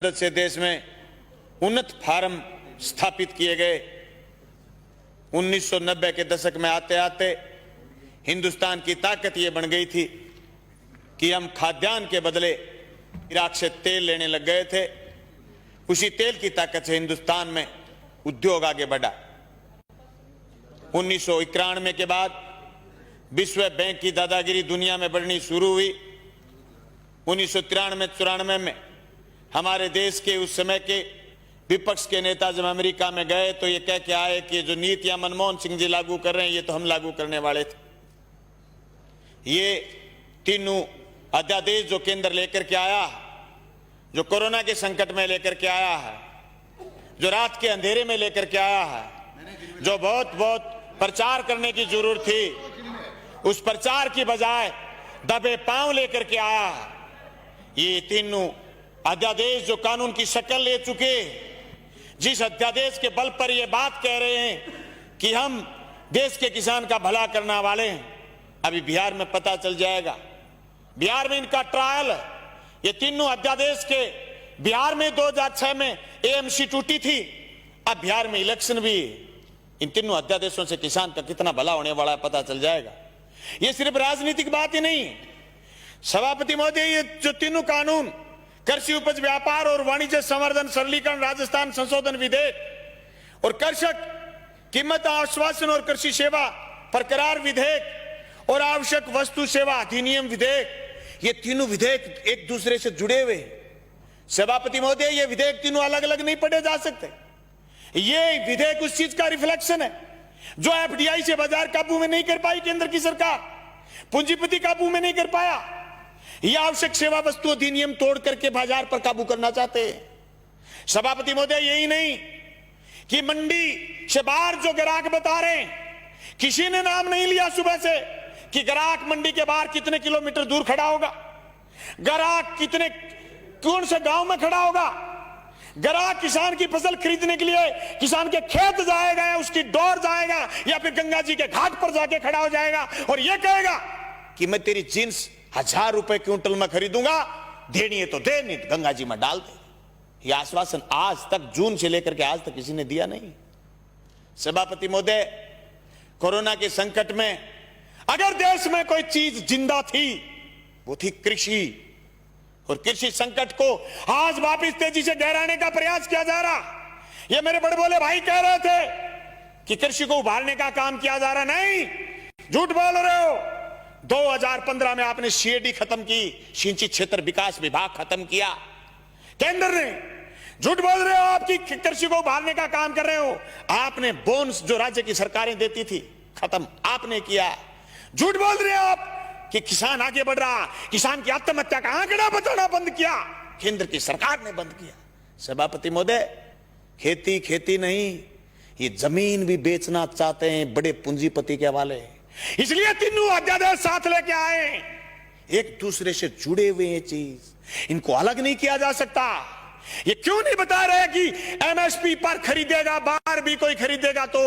मदद से देश में उन्नत फार्म स्थापित किए गए। 1990 के दशक में आते आते हिंदुस्तान की ताकत ये बन गई थी कि हम खाद्यान्न के बदले इराक से तेल लेने लग गए थे। उसी तेल की ताकत से हिंदुस्तान में उद्योग आगे बढ़ा। 1991 के बाद विश्व बैंक की दादागिरी दुनिया में बढ़नी शुरू हुई। 1993-94 में हमारे देश के उस समय के विपक्ष के नेता जब अमेरिका में गए तो ये कह के आए कि जो नीतियां मनमोहन सिंह जी लागू कर रहे हैं ये तो हम लागू करने वाले थे। ये तीनों अध्यादेश जो केंद्र लेकर के आया, जो कोरोना के संकट में लेकर के आया है, जो रात के अंधेरे में लेकर के आया है, जो बहुत प्रचार करने की जरूरत थी, उस प्रचार की बजाय दबे पांव लेकर के आया है। ये तीनों अध्यादेश जो कानून की शक्ल ले चुके, जिस अध्यादेश के बल पर ये बात कह रहे हैं कि हम देश के किसान का भला करने वाले हैं, अभी बिहार में पता चल जाएगा। बिहार में इनका ट्रायल है। ये तीनों अध्यादेश के बिहार में 2006 में एएमसी टूटी थी, अब बिहार में इलेक्शन भी। इन तीनों अध्यादेशों से किसान का कितना भला होने वाला है पता चल जाएगा। ये सिर्फ राजनीतिक बात ही नहीं। सभापति महोदय, ये जो तीनों कानून, कृषि उपज व्यापार और वाणिज्य संवर्धन सरलीकरण राजस्थान संशोधन विधेयक और कृषक कीमत आश्वासन और कृषि सेवा प्रकरार विधेयक और आवश्यक वस्तु सेवा अधिनियम विधेयक, ये तीनों विधेयक एक दूसरे से जुड़े हुए। सभापति महोदय, ये विधेयक तीनों अलग अलग नहीं पढ़े जा सकते। ये विधेयक उस चीज का रिफ्लेक्शन है जो एफडीआई से बाजार काबू में नहीं कर पाई केंद्र की सरकार, पूंजीपति काबू में नहीं कर पाया। ये आवश्यक सेवा वस्तु अधिनियम तोड़ करके बाजार पर काबू करना चाहते हैं। सभापति महोदय, यही नहीं कि मंडी से बाहर जो ग्राहक बता रहे हैं, किसी ने नाम नहीं लिया सुबह से कि ग्राहक मंडी के बाहर कितने किलोमीटर दूर खड़ा होगा, ग्राहक कितने कौन से गांव में खड़ा होगा, ग्राहक किसान की फसल खरीदने के लिए किसान के खेत जाएगा या उसकी डोर जाएगा या फिर गंगा जी के घाट पर जाके खड़ा हो जाएगा और यह कहेगा कि मैं तेरी जींस 1000 रुपए क्विंटल में खरीदूंगा, देनी है तो दे, नहीं तो गंगा जी में डाल दे। यह आश्वासन आज तक, जून से लेकर के आज तक किसी ने दिया नहीं। सभापति महोदय, कोरोना के संकट में अगर देश में कोई चीज जिंदा थी वो थी कृषि, और कृषि संकट को आज वापिस तेजी से गहराने का प्रयास किया जा रहा। ये मेरे बड़े बोले भाई कह रहे थे कि कृषि को उभारने का काम किया जा रहा, नहीं, झूठ बोल रहे हो। 2015 में आपने सीएडी खत्म की, सिंचित क्षेत्र विकास विभाग खत्म किया केंद्र ने। झूठ बोल रहे हो, आपकी कृषि को उभारने का काम कर रहे हो। आपने बोनस जो राज्य की सरकारें देती थी खत्म आपने किया। झूठ बोल रहे हो आप कि किसान आगे बढ़ रहा, किसान की आत्महत्या का आंकड़ा बताना बंद किया, केंद्र की सरकार ने बंद किया। सभापति महोदय, खेती खेती नहीं, ये जमीन भी बेचना चाहते हैं बड़े पूंजीपति के हवाले। इसलिए तीनों अध्यादेश साथ लेके आए, एक दूसरे से जुड़े हुए हैं चीज, इनको अलग नहीं किया जा सकता। ये क्यों नहीं बता रहे कि एमएसपी पर खरीदेगा, बाहर भी कोई खरीदेगा तो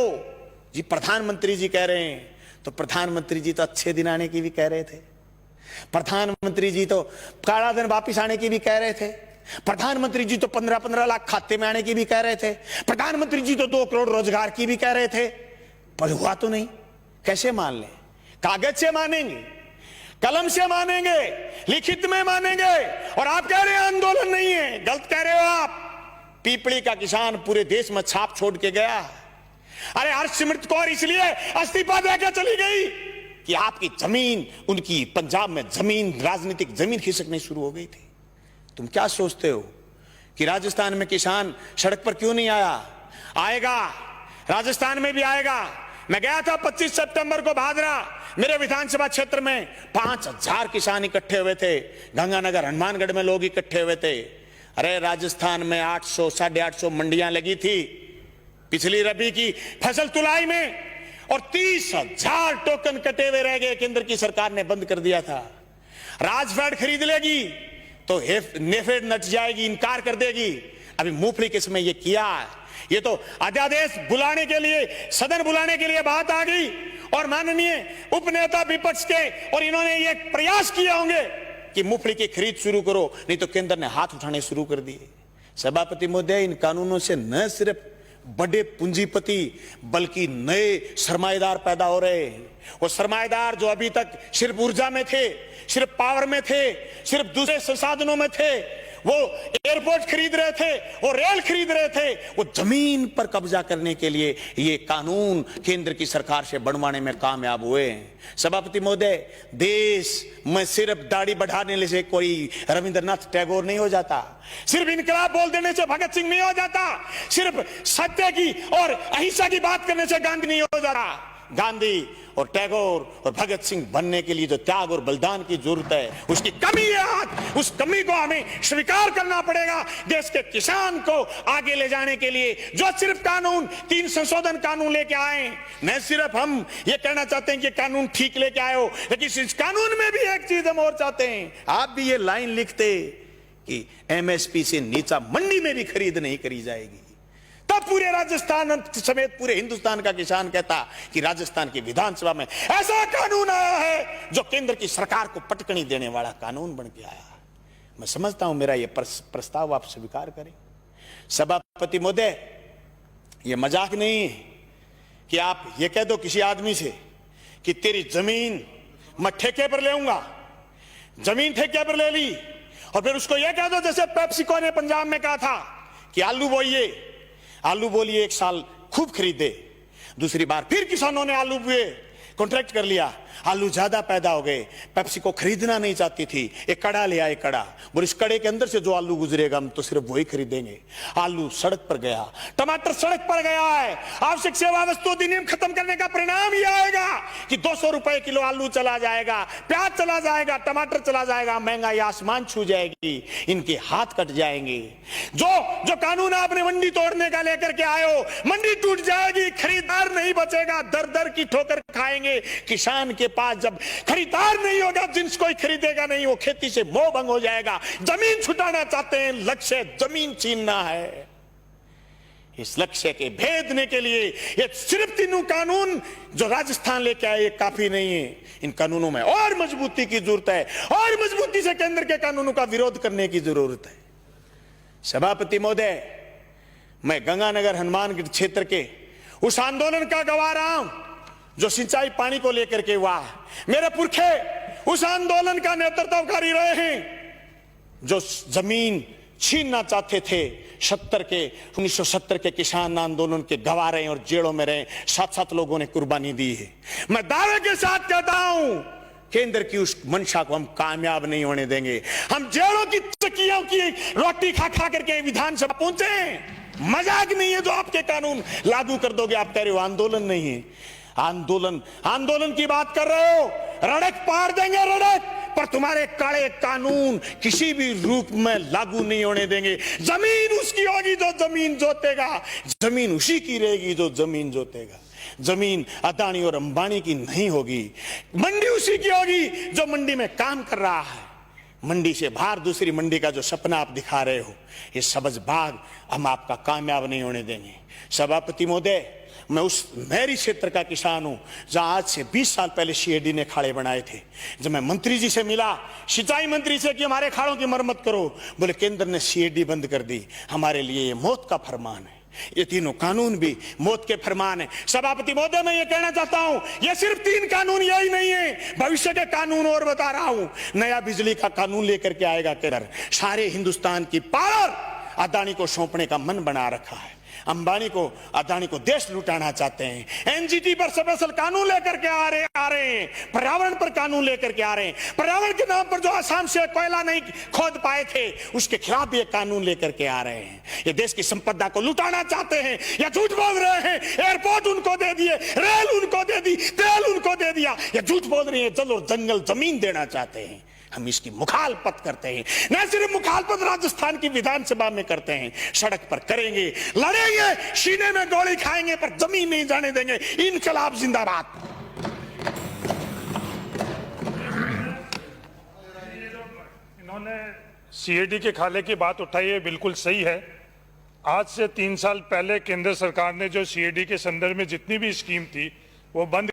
जी प्रधानमंत्री जी कह रहे हैं। तो प्रधानमंत्री जी तो अच्छे दिन आने की भी कह रहे थे, प्रधानमंत्री जी तो काला दिन वापिस आने की भी कह रहे थे, प्रधानमंत्री जी तो 15-15 लाख खाते में आने की भी कह रहे थे, प्रधानमंत्री जी तो 2 करोड़ रोजगार की भी कह रहे थे, पर हुआ तो नहीं। कैसे मान लें? कागज से मानेंगे, कलम से मानेंगे, लिखित में मानेंगे, और आप कह रहे हैं आंदोलन नहीं है। गलत कह रहे हो आप। पीपली का किसान पूरे देश में छाप छोड़ के गया। अरे हरसिमरत कौर इसलिए इस्तीफा देकर चली गई कि आपकी जमीन, उनकी पंजाब में जमीन, राजनीतिक जमीन खिसकनी शुरू हो गई थी। तुम क्या सोचते हो कि राजस्थान में किसान सड़क पर क्यों नहीं आया? आएगा, राजस्थान में भी आएगा। मैं गया था 25 सितंबर को भादरा, मेरे विधानसभा क्षेत्र में 5000 किसान इकट्ठे हुए थे। गंगानगर हनुमानगढ़ में लोग इकट्ठे हुए थे। अरे राजस्थान में 800 850 मंडियां लगी थी पिछली रबी की फसल तुलाई में, और 30,000 टोकन कटे हुए रह गए। केंद्र की सरकार ने बंद कर दिया था। राजफेड खरीद लेगी तो नेफेड नट जाएगी, इनकार कर देगी। अभी मूंगफली के समय ये किया, ये तो अध्यादेश बुलाने के लिए, सदन बुलाने के लिए बात आ गई, और माननीय उपनेता विपक्ष के और इन्होंने ये प्रयास किए होंगे कि मूंगफली की खरीद शुरू करो, नहीं तो केंद्र ने हाथ उठाने शुरू कर दिए। सभापति महोदय, इन कानूनों से न सिर्फ बड़े पूंजीपति बल्कि नए सरमाएदार पैदा हो रहे हैं। वो सरमाएदार जो अभी तक सिर्फ ऊर्जा में थे, सिर्फ पावर में थे, सिर्फ दूसरे संसाधनों में थे, वो एयरपोर्ट खरीद रहे थे, वो रेल खरीद रहे थे, वो जमीन पर कब्जा करने के लिए ये कानून केंद्र की सरकार से बनवाने में कामयाब हुए हैं। सभापति महोदय, देश में सिर्फ दाढ़ी बढ़ाने से कोई रविंद्रनाथ टैगोर नहीं हो जाता, सिर्फ इनकलाब बोल देने से भगत सिंह नहीं हो जाता, सिर्फ सत्य की और अहिंसा की बात करने से गांधी नहीं हो जाता। गांधी और टैगोर और भगत सिंह बनने के लिए जो त्याग और बलिदान की जरूरत है, उसकी कमी है आज। उस कमी को हमें स्वीकार करना पड़ेगा। देश के किसान को आगे ले जाने के लिए जो सिर्फ कानून 3 संशोधन कानून लेके आए, न सिर्फ हम ये कहना चाहते हैं कि कानून ठीक लेके आए हो, लेकिन इस कानून में भी एक चीज हम और चाहते हैं। आप भी ये लाइन लिखते कि एमएसपी से नीचा मंडी में भी खरीद नहीं करी जाएगी, तब पूरे राजस्थान समेत पूरे हिंदुस्तान का किसान कहता कि राजस्थान की विधानसभा में ऐसा कानून आया है जो केंद्र की सरकार को पटकनी देने वाला कानून बन के आया। मैं समझता हूं मेरा यह प्रस्ताव आप स्वीकार करें। सभापति महोदय, यह मजाक नहीं है कि आप ये कह दो किसी आदमी से कि तेरी जमीन मैं ठेके पर लेऊंगा, जमीन ठेके पर ले ली, और फिर उसको यह कह दो जैसे पेप्सिको ने पंजाब में कहा था कि आलू बोइए, आलू बोलिए 1 साल खूब खरीदे, दूसरी बार फिर किसानों ने आलू बोए, कॉन्ट्रैक्ट कर लिया, आलू ज्यादा पैदा हो गए, पेप्सिको खरीदना नहीं चाहती थी, एक कड़ा ले आए, कड़ा बोले इस कड़े के अंदर से जो आलू गुजरेगा हम तो सिर्फ वही खरीदेंगे। आलू सड़क पर गया, टमाटर सड़क पर गया है। आवश्यक सेवा वस्तु अधिनियम खत्म करने का परिणाम ये आएगा कि 200 रुपए किलो आलू चला जाएगा, प्याज चला जाएगा, टमाटर चला जाएगा, महंगाई आसमान छू जाएगी, इनके हाथ कट जाएंगे। जो कानून आपने मंडी तोड़ने का लेकर के आए हो, मंडी टूट जाएगी, खरीदार नहीं बचेगा, दर दर की ठोकर खाएंगे। किसान के पास जब खरीदार नहीं होगा, जिन्स कोई खरीदेगा नहीं, वो खेती से मोह भंग हो जाएगा। जमीन छुटाना चाहते हैं, लक्ष्य जमीन छीनना है। इस लक्ष्य के भेदने के लिए ये सिर्फ 3 कानून जो राजस्थान लेके आए काफी नहीं है। इन कानूनों में और मजबूती की जरूरत है, और मजबूती से केंद्र के कानूनों का विरोध करने की जरूरत है। सभापति महोदय, मैं गंगानगर हनुमानगढ़ क्षेत्र के उस आंदोलन का गवाह रहा हूं जो सिंचाई पानी को लेकर के हुआ। मेरे पुरखे उस आंदोलन का नेतृत्वकारी रहे हैं जो जमीन छीनना चाहते थे। 1970 के किसान आंदोलन के गवाह रहे और जेलों में रहे, 7-7 लोगों ने कुर्बानी दी है। मैं दावे के साथ कहता हूं, केंद्र की उस मंशा को हम कामयाब नहीं होने देंगे। हम जेलों की चक्कियों की रोटी खा खा करके विधानसभा पहुंचे। मजाक नहीं है जो आपके कानून लागू कर दोगे। आप कह रहे हो आंदोलन नहीं है, आंदोलन की बात कर रहे हो, रड़क पार देंगे रड़क, पर तुम्हारे काले कानून किसी भी रूप में लागू नहीं होने देंगे। जमीन उसकी होगी जो जमीन जोतेगा, जमीन उसी की रहेगी जो जमीन जोतेगा। जमीन अदानी और अंबानी की नहीं होगी, मंडी उसी की होगी जो मंडी में काम कर रहा है। मंडी से बाहर दूसरी मंडी का जो सपना आप दिखा रहे हो, ये सबज बाग हम आपका कामयाब नहीं होने देंगे। सभापति महोदय, मैं उस नहरी क्षेत्र का किसान हूं जहां आज से 20 साल पहले सीएडी ने खाड़े बनाए थे। जब मैं मंत्री जी से मिला, सिंचाई मंत्री से, कि हमारे खाड़ों की मरम्मत करो, बोले केंद्र ने सीएडी बंद कर दी, हमारे लिए ये मौत का फरमान है। ये 3 कानून भी मौत के फरमान है। सभापति महोदय, मैं ये कहना चाहता हूं, ये सिर्फ 3 कानून यही नहीं है, भविष्य के कानून और बता रहा हूं। नया बिजली का कानून लेकर के आएगा केंद्र। सारे हिंदुस्तान की पावर अदानी को सौंपने का मन बना रखा है। अंबानी को, अदानी को देश लुटाना चाहते हैं। एनजीटी पर स्पेशल कानून लेकर के आ रहे हैं। पर्यावरण पर कानून लेकर के आ रहे हैं। पर्यावरण के नाम पर जो आसाम से कोयला नहीं खोद पाए थे, उसके खिलाफ भी एक कानून लेकर के आ रहे हैं। ये देश की संपदा को लुटाना चाहते हैं या झूठ बोल रहे हैं। एयरपोर्ट उनको दे दिए, रेल उनको दे दी, तेल उनको दे दिया, या झूठ बोल रहे हैं जल और जंगल जमीन देना चाहते हैं। हम इसकी मुखालफत करते हैं। न सिर्फ मुखालफत राजस्थान की विधानसभा में करते हैं, सड़क पर करेंगे, लड़ेंगे, सीने में गोली खाएंगे, पर जमीन नहीं जाने देंगे। इनकलाब जिंदाबाद। इन्होंने सीएडी के खाले की बात उठाई है, बिल्कुल सही है। आज से 3 साल पहले केंद्र सरकार ने जो सीएडी के संदर्भ में जितनी भी स्कीम थी वो बंद